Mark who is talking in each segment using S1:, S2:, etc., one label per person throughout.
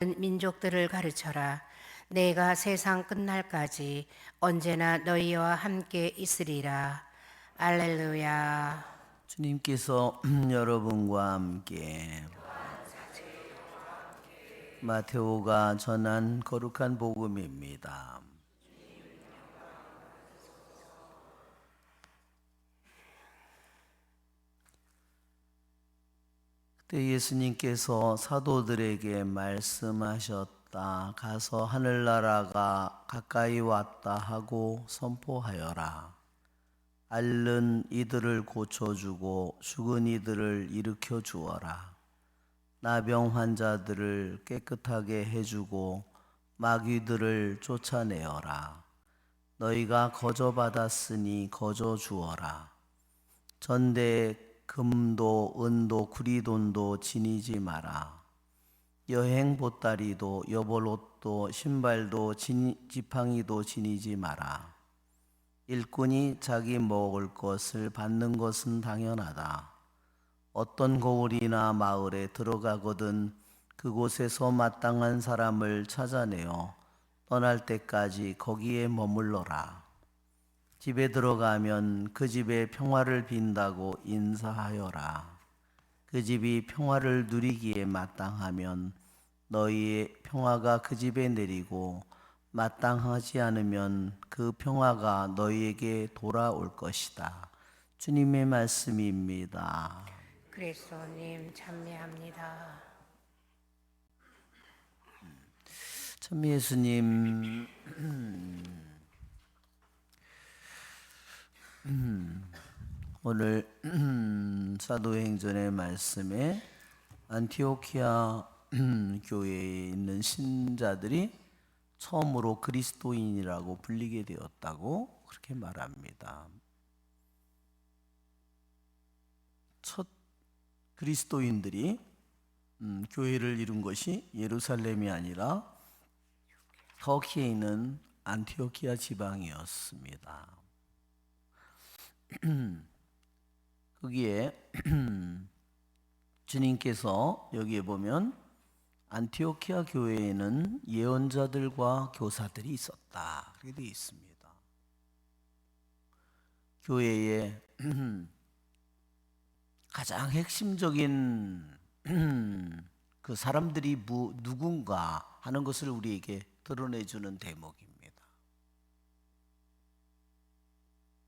S1: 민족들을 가르쳐라. 내가 세상 끝날까지 언제나 너희와 함께 있으리라. 알렐루야.
S2: 주님께서 여러분과 함께 마테오가 전한 거룩한 복음입니다. 그때 예수님께서 사도들에게 말씀하셨다. 가서 하늘나라가 가까이 왔다 하고 선포하여라. 앓는 이들을 고쳐주고 죽은 이들을 일으켜 주어라. 나병 환자들을 깨끗하게 해주고 마귀들을 쫓아내어라. 너희가 거저 받았으니 거저 주어라. 전대에 금도 은도 구리돈도 지니지 마라. 여행 보따리도 여벌옷도 신발도 지팡이도 지니지 마라. 일꾼이 자기 먹을 것을 받는 것은 당연하다. 어떤 고을이나 마을에 들어가거든 그곳에서 마땅한 사람을 찾아내어 떠날 때까지 거기에 머물러라. 집에 들어가면 그 집에 평화를 빈다고 인사하여라. 그 집이 평화를 누리기에 마땅하면 너희의 평화가 그 집에 내리고 마땅하지 않으면 그 평화가 너희에게 돌아올 것이다. 주님의 말씀입니다.
S1: 그리스도님 찬미합니다.
S2: 참 예수님 오늘 사도행전의 말씀에 안티오키아 교회에 있는 신자들이 처음으로 그리스도인이라고 불리게 되었다고 그렇게 말합니다. 첫 그리스도인들이 교회를 이룬 것이 예루살렘이 아니라 터키에 있는 안티오키아 지방이었습니다. 거기에 주님께서 여기에 보면 안티오키아 교회에는 예언자들과 교사들이 있었다 그렇게 되어 있습니다. 교회의 가장 핵심적인 그 사람들이 누군가 하는 것을 우리에게 드러내주는 대목입니다.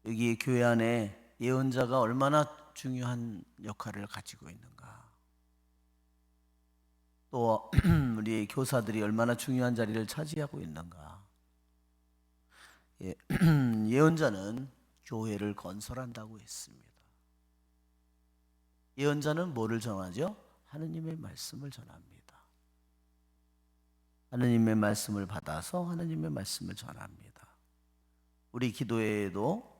S2: 여기 교회 안에 예언자가 얼마나 중요한 역할을 가지고 있는가, 또 우리 교사들이 얼마나 중요한 자리를 차지하고 있는가. 예언자는 교회를 건설한다고 했습니다. 예언자는 뭐를 전하죠? 하느님의 말씀을 전합니다. 하느님의 말씀을 받아서 하느님의 말씀을 전합니다. 우리 기도회에도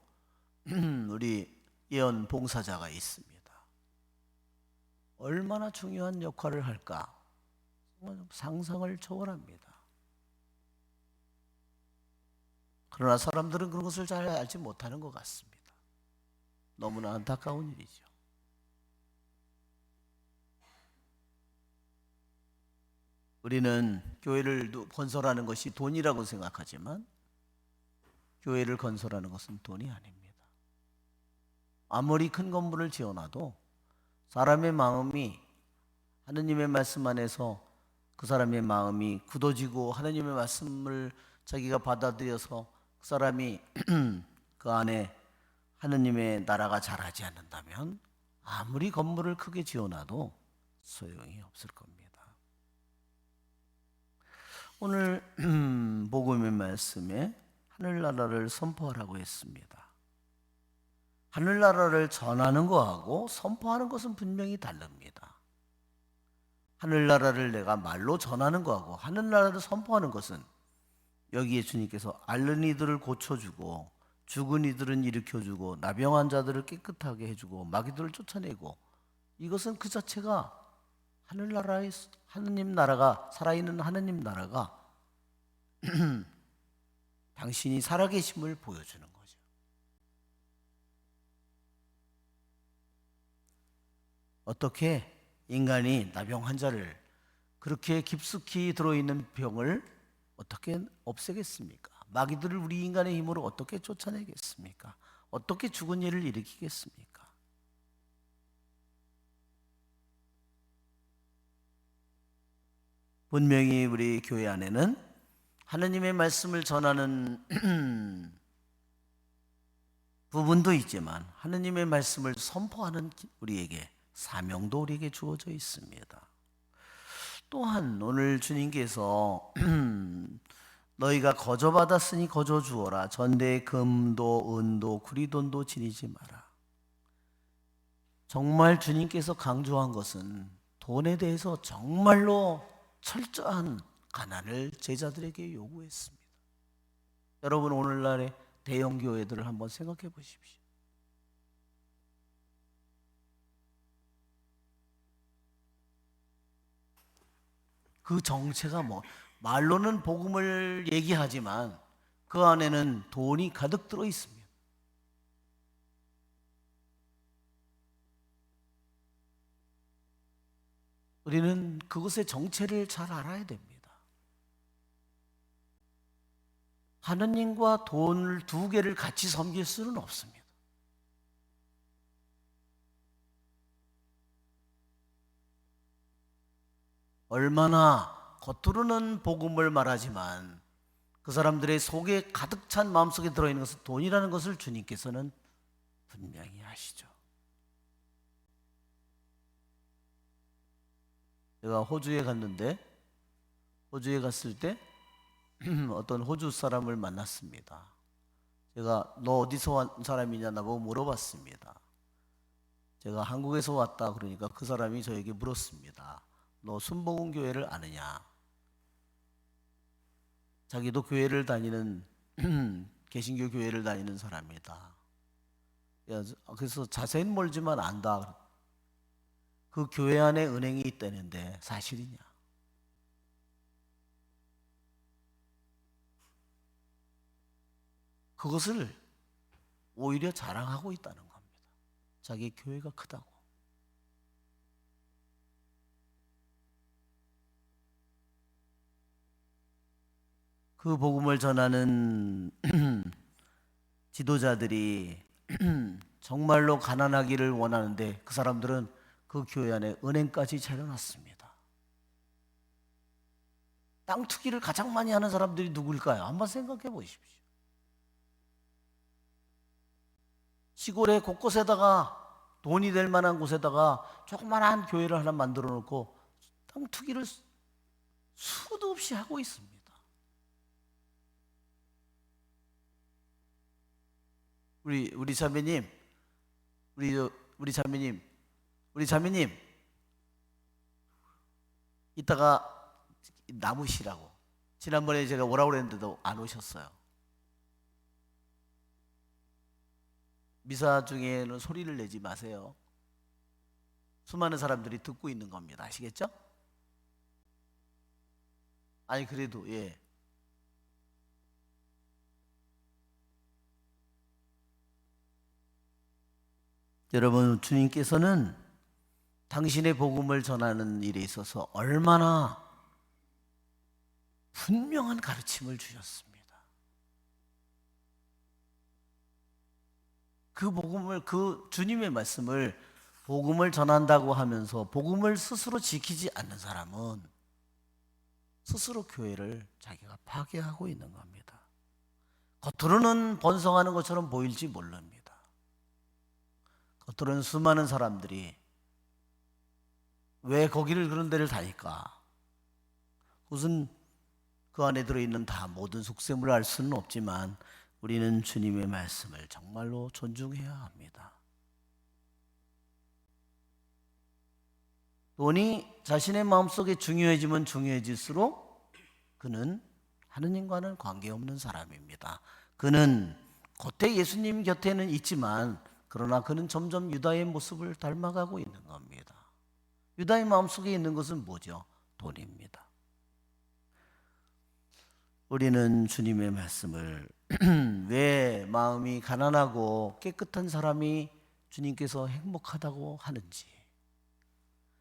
S2: 우리 예언 봉사자가 있습니다. 얼마나 중요한 역할을 할까? 상상을 초월합니다. 그러나 사람들은 그런 것을 잘 알지 못하는 것 같습니다. 너무나 안타까운 일이죠. 우리는 교회를 건설하는 것이 돈이라고 생각하지만 교회를 건설하는 것은 돈이 아닙니다. 아무리 큰 건물을 지어놔도 사람의 마음이 하느님의 말씀 안에서 그 사람의 마음이 굳어지고 하느님의 말씀을 자기가 받아들여서 그 사람이 그 안에 하느님의 나라가 자라지 않는다면 아무리 건물을 크게 지어놔도 소용이 없을 겁니다. 오늘 복음의 말씀에 하늘나라를 선포하라고 했습니다. 하늘나라를 전하는 것하고 선포하는 것은 분명히 다릅니다. 하늘나라를 내가 말로 전하는 것하고 하늘나라를 선포하는 것은 여기에 주님께서 앓는 이들을 고쳐주고 죽은 이들은 일으켜주고 나병 환자들을 깨끗하게 해주고 마귀들을 쫓아내고, 이것은 그 자체가 하늘나라의 하느님 나라가, 살아있는 하느님 나라가 당신이 살아계심을 보여주는 거죠. 어떻게 인간이 나병 환자를 그렇게 깊숙이 들어있는 병을 어떻게 없애겠습니까? 마귀들을 우리 인간의 힘으로 어떻게 쫓아내겠습니까? 어떻게 죽은 일을 일으키겠습니까? 분명히 우리 교회 안에는 하느님의 말씀을 전하는 부분도 있지만 하느님의 말씀을 선포하는 우리에게 사명도 우리에게 주어져 있습니다. 또한 오늘 주님께서 너희가 거저받았으니 거저 주어라. 전대에 금도 은도 구리돈도 지니지 마라. 정말 주님께서 강조한 것은 돈에 대해서 정말로 철저한 가난을 제자들에게 요구했습니다. 여러분 오늘날의 대형 교회들을 한번 생각해 보십시오. 그 정체가 말로는 복음을 얘기하지만 그 안에는 돈이 가득 들어 있습니다. 우리는 그것의 정체를 잘 알아야 됩니다. 하느님과 돈을 두 개를 같이 섬길 수는 없습니다. 얼마나 겉으로는 복음을 말하지만 그 사람들의 속에 가득 찬 마음속에 들어있는 것은 돈이라는 것을 주님께서는 분명히 아시죠. 제가 호주에 갔는데 호주에 갔을 때 어떤 호주 사람을 만났습니다. 제가 너 어디서 온 사람이냐 나보고 물어봤습니다. 제가 한국에서 왔다 그러니까 그 사람이 저에게 물었습니다. 너 순복음교회를 아느냐? 자기도 교회를 다니는 개신교 교회를 다니는 사람이다. 그래서 자세히는 모르지만 안다. 그 교회 안에 은행이 있다는데 사실이냐? 그것을 오히려 자랑하고 있다는 겁니다. 자기 교회가 크다고. 그 복음을 전하는 지도자들이 정말로 가난하기를 원하는데 그 사람들은 그 교회 안에 은행까지 차려놨습니다. 땅 투기를 가장 많이 하는 사람들이 누구일까요? 한번 생각해 보십시오. 시골에 곳곳에다가 돈이 될 만한 곳에다가 조그만한 교회를 하나 만들어 놓고 땅 투기를 수도 없이 하고 있습니다. 우리 자매님, 우리 자매님, 이따가 남으시라고. 지난번에 제가 오라고 그랬는데도 안 오셨어요. 미사 중에는 소리를 내지 마세요. 수많은 사람들이 듣고 있는 겁니다. 아시겠죠? 아니 그래도 예. 여러분 주님께서는 당신의 복음을 전하는 일에 있어서 얼마나 분명한 가르침을 주셨습니다. 그 복음을 그 주님의 말씀을 복음을 전한다고 하면서 복음을 스스로 지키지 않는 사람은 스스로 교회를 자기가 파괴하고 있는 겁니다. 겉으로는 번성하는 것처럼 보일지 모릅니다. 겉으로는 수많은 사람들이 왜 거기를 그런 데를 다닐까? 그것은 그 안에 들어있는 다 모든 속셈을 알 수는 없지만 우리는 주님의 말씀을 정말로 존중해야 합니다. 돈이 자신의 마음속에 중요해지면 중요해질수록 그는 하느님과는 관계없는 사람입니다. 그는 겉에 예수님 곁에는 있지만 그러나 그는 점점 유다의 모습을 닮아가고 있는 겁니다. 유다의 마음속에 있는 것은 뭐죠? 돈입니다. 우리는 주님의 말씀을 왜 마음이 가난하고 깨끗한 사람이 주님께서 행복하다고 하는지,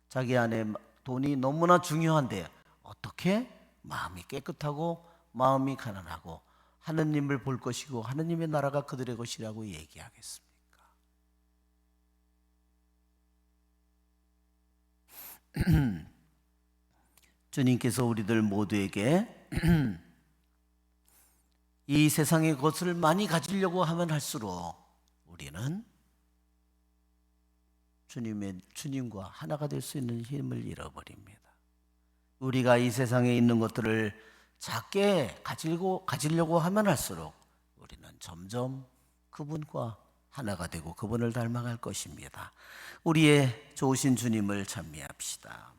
S2: 자기 안에 돈이 너무나 중요한데 어떻게 마음이 깨끗하고 마음이 가난하고 하느님을 볼 것이고 하느님의 나라가 그들의 것이라고 얘기하겠습니까? 주님께서 우리들 모두에게 이 세상의 것을 많이 가지려고 하면 할수록 우리는 주님과 하나가 될 수 있는 힘을 잃어버립니다. 우리가 이 세상에 있는 것들을 작게 가지려고 하면 할수록 우리는 점점 그분과 하나가 되고 그분을 닮아갈 것입니다. 우리의 좋으신 주님을 찬미합시다.